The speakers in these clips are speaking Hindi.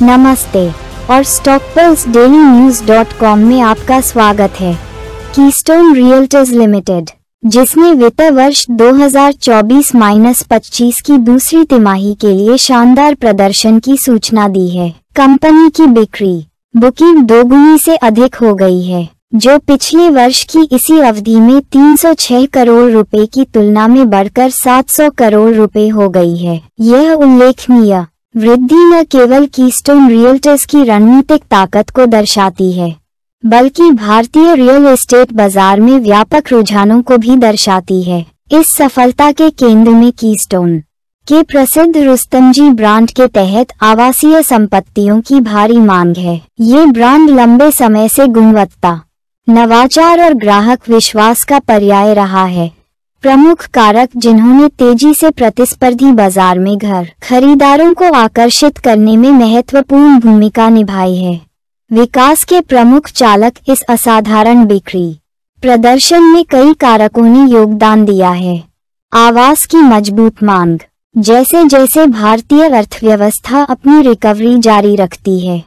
नमस्ते और stockpulseDailyNews.com में आपका स्वागत है। कीस्टोन रियल्टर्स लिमिटेड, जिसने वित्त वर्ष 2024-25 की दूसरी तिमाही के लिए शानदार प्रदर्शन की सूचना दी है। कंपनी की बिक्री बुकिंग दोगुनी से अधिक हो गई है, जो पिछले वर्ष की इसी अवधि में 306 करोड़ रुपए की तुलना में बढ़कर 700 करोड़ रुपए हो गई है। यह उल्लेखनीय वृद्धि न केवल कीस्टोन रियल्टर्स की रणनीतिक ताकत को दर्शाती है, बल्कि भारतीय रियल एस्टेट बाजार में व्यापक रुझानों को भी दर्शाती है। इस सफलता के केंद्र में कीस्टोन के प्रसिद्ध रुस्तमजी ब्रांड के तहत आवासीय संपत्तियों की भारी मांग है। ये ब्रांड लंबे समय से गुणवत्ता, नवाचार और ग्राहक विश्वास का पर्याय रहा है। प्रमुख कारक जिन्होंने तेजी से प्रतिस्पर्धी बाजार में घर खरीदारों को आकर्षित करने में महत्वपूर्ण भूमिका निभाई है। विकास के प्रमुख चालक इस असाधारण बिक्री प्रदर्शन में कई कारकों ने योगदान दिया है। आवास की मजबूत मांग। जैसे जैसे भारतीय अर्थव्यवस्था अपनी रिकवरी जारी रखती है,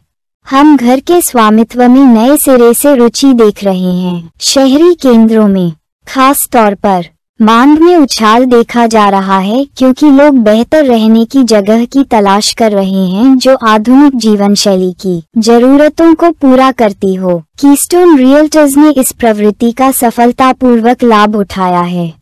हम घर के स्वामित्व में नए सिरे से रुचि देख रहे हैं। शहरी केंद्रों में खास तौर पर मांग में उछाल देखा जा रहा है, क्योंकि लोग बेहतर रहने की जगह की तलाश कर रहे हैं जो आधुनिक जीवन शैली की जरूरतों को पूरा करती हो। कीस्टोन रियल्टर्स ने इस प्रवृत्ति का सफलतापूर्वक लाभ उठाया है,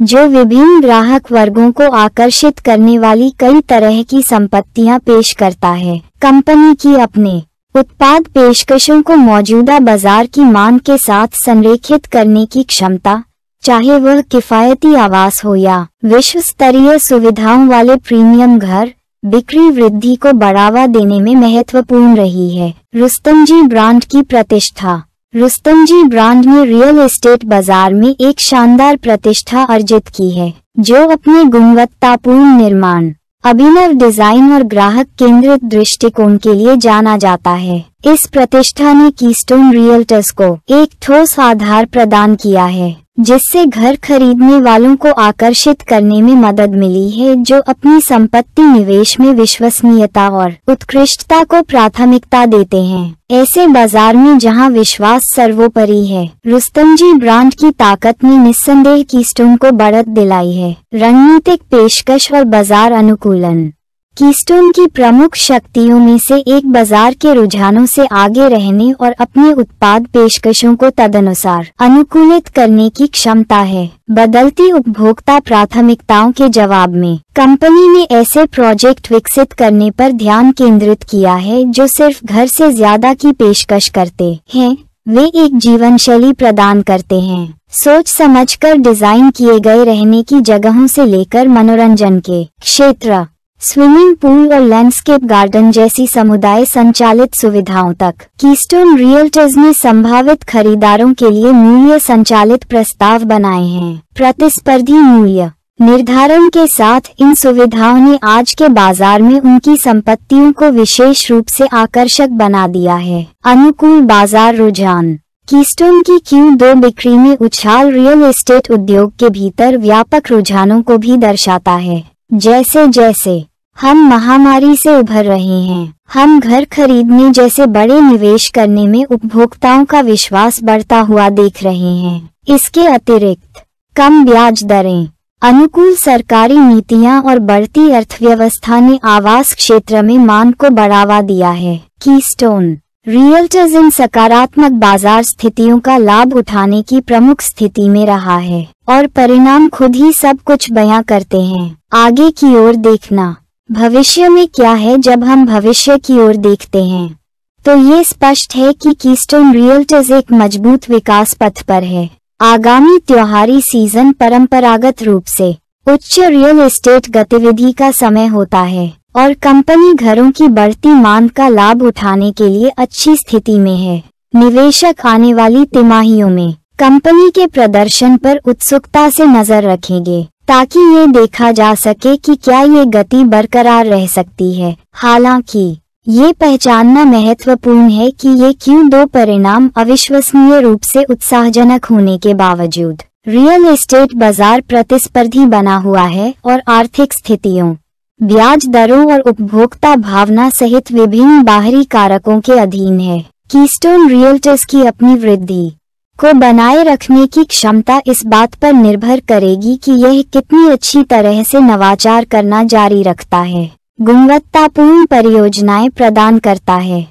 जो विभिन्न ग्राहक वर्गों को आकर्षित करने वाली कई तरह की संपत्तियां पेश करता है। कंपनी की अपने उत्पाद पेशकशों को मौजूदा बाजार की मांग के साथ संरेखित करने की क्षमता, चाहे वह किफायती आवास हो या विश्व स्तरीय सुविधाओं वाले प्रीमियम घर, बिक्री वृद्धि को बढ़ावा देने में महत्वपूर्ण रही है। रुस्तमजी ब्रांड की प्रतिष्ठा। रुस्तमजी ब्रांड ने रियल एस्टेट बाजार में एक शानदार प्रतिष्ठा अर्जित की है, जो अपने गुणवत्तापूर्ण निर्माण, अभिनव डिजाइन और ग्राहक केंद्रित दृष्टिकोण के लिए जाना जाता है। इस प्रतिष्ठा ने कीस्टोन रियल्टर्स को एक ठोस आधार प्रदान किया है, जिससे घर खरीदने वालों को आकर्षित करने में मदद मिली है, जो अपनी संपत्ति निवेश में विश्वसनीयता और उत्कृष्टता को प्राथमिकता देते हैं। ऐसे बाजार में जहां विश्वास सर्वोपरि है, रुस्तमजी ब्रांड की ताकत ने निस्संदेह कीस्टोन को बढ़त दिलाई है। रणनीतिक पेशकश और बाजार अनुकूलन। कीस्टोन की प्रमुख शक्तियों में से एक बाजार के रुझानों से आगे रहने और अपने उत्पाद पेशकशों को तदनुसार अनुकूलित करने की क्षमता है। बदलती उपभोक्ता प्राथमिकताओं के जवाब में कंपनी ने ऐसे प्रोजेक्ट विकसित करने पर ध्यान केंद्रित किया है जो सिर्फ घर से ज्यादा की पेशकश करते हैं, वे एक जीवन शैली प्रदान करते हैं। सोच समझकर डिजाइन किए गए रहने की जगहों से लेकर मनोरंजन के क्षेत्र, स्विमिंग पूल और लैंडस्केप गार्डन जैसी समुदाय संचालित सुविधाओं तक, कीस्टोन रियल्टर्स ने संभावित खरीदारों के लिए मूल्य संचालित प्रस्ताव बनाए हैं। प्रतिस्पर्धी मूल्य निर्धारण के साथ इन सुविधाओं ने आज के बाजार में उनकी संपत्तियों को विशेष रूप से आकर्षक बना दिया है। अनुकूल बाजार रुझान। कीस्टोन की Q2 बिक्री में उछाल रियल एस्टेट उद्योग के भीतर व्यापक रुझानों को भी दर्शाता है। जैसे जैसे हम महामारी से उभर रहे हैं, हम घर खरीदने जैसे बड़े निवेश करने में उपभोक्ताओं का विश्वास बढ़ता हुआ देख रहे हैं। इसके अतिरिक्त कम ब्याज दरें, अनुकूल सरकारी नीतियां और बढ़ती अर्थव्यवस्था ने आवास क्षेत्र में मांग को बढ़ावा दिया है। कीस्टोन रियल्टर्स इन सकारात्मक बाजार स्थितियों का लाभ उठाने की प्रमुख स्थिति में रहा है, और परिणाम खुद ही सब कुछ बयां करते हैं। आगे की ओर देखना। भविष्य में क्या है? जब हम भविष्य की ओर देखते हैं तो ये स्पष्ट है कि कीस्टोन रियल्टर्स एक मजबूत विकास पथ पर है। आगामी त्योहारी सीजन परंपरागत रूप से उच्च रियल एस्टेट गतिविधि का समय होता है, और कंपनी घरों की बढ़ती मांग का लाभ उठाने के लिए अच्छी स्थिति में है। निवेशक आने वाली तिमाहियों में कंपनी के प्रदर्शन पर उत्सुकता से नजर रखेंगे, ताकि ये देखा जा सके कि क्या ये गति बरकरार रह सकती है। हालांकि ये पहचानना महत्वपूर्ण है कि ये Q2 परिणाम अविश्वसनीय रूप से उत्साहजनक होने के बावजूद रियल एस्टेट बाजार प्रतिस्पर्धी बना हुआ है और आर्थिक स्थितियों ब्याज दरों और उपभोक्ता भावना सहित विभिन्न बाहरी कारकों के अधीन है। कीस्टोन रियल्टर्स की अपनी वृद्धि को बनाए रखने की क्षमता इस बात पर निर्भर करेगी कि यह कितनी अच्छी तरह से नवाचार करना जारी रखता है, गुणवत्तापूर्ण परियोजनाएं प्रदान करता है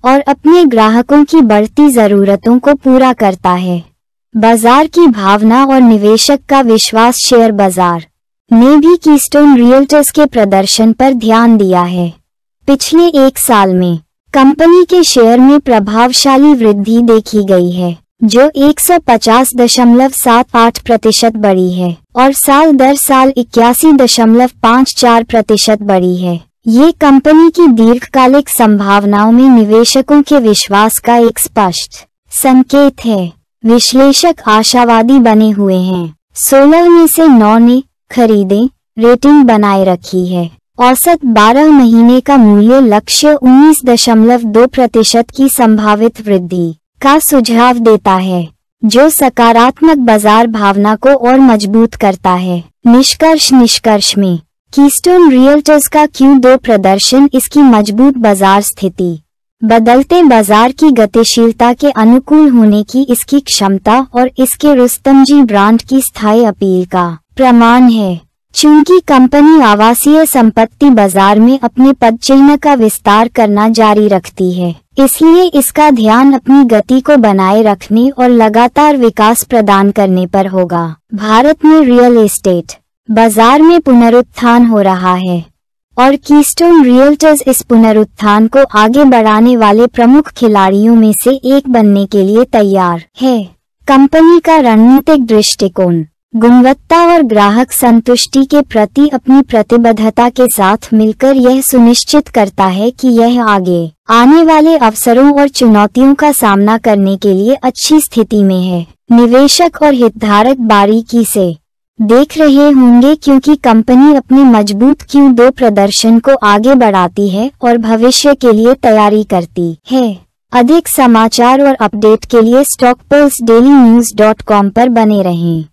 और अपने ग्राहकों की बढ़ती जरूरतों को पूरा करता है। बाजार की भावना और निवेशक का विश्वास। शेयर बाजार ने भी कीस्टोन रियल्टर्स के प्रदर्शन पर ध्यान दिया है। पिछले एक साल में कंपनी के शेयर में प्रभावशाली वृद्धि देखी गई है, जो 150.78% बढ़ी है और साल दर साल 81.54% बढ़ी है। ये कंपनी की दीर्घकालिक संभावनाओं में निवेशकों के विश्वास का एक स्पष्ट संकेत है। विश्लेषक आशावादी बने हुए हैं। 16 में से 9 ने खरीदें रेटिंग बनाए रखी है। औसत 12 महीने का मूल्य लक्ष्य 19.2% की संभावित वृद्धि का सुझाव देता है, जो सकारात्मक बाजार भावना को और मजबूत करता है। निष्कर्ष में कीस्टोन रियल्टर्स का Q2 प्रदर्शन इसकी मजबूत बाजार स्थिति, बदलते बाजार की गतिशीलता के अनुकूल होने की इसकी क्षमता और इसके रुस्तमजी ब्रांड की स्थायी अपील का प्रमाण है। चूंकि कंपनी आवासीय संपत्ति बाजार में अपने पदचिह्न का विस्तार करना जारी रखती है, इसलिए इसका ध्यान अपनी गति को बनाए रखने और लगातार विकास प्रदान करने पर होगा। भारत में रियल एस्टेट बाजार में पुनरुत्थान हो रहा है और कीस्टोन रियल्टर्स इस पुनरुत्थान को आगे बढ़ाने वाले प्रमुख खिलाड़ियों में से एक बनने के लिए तैयार है। कंपनी का रणनीतिक दृष्टिकोण गुणवत्ता और ग्राहक संतुष्टि के प्रति अपनी प्रतिबद्धता के साथ मिलकर यह सुनिश्चित करता है कि यह आगे आने वाले अवसरों और चुनौतियों का सामना करने के लिए अच्छी स्थिति में है। निवेशक और हितधारक बारीकी से देख रहे होंगे क्योंकि कंपनी अपने मजबूत Q2 प्रदर्शन को आगे बढ़ाती है और भविष्य के लिए तैयारी करती है। अधिक समाचार और अपडेट के लिए stockpulsedailynews.com पर बने रहें।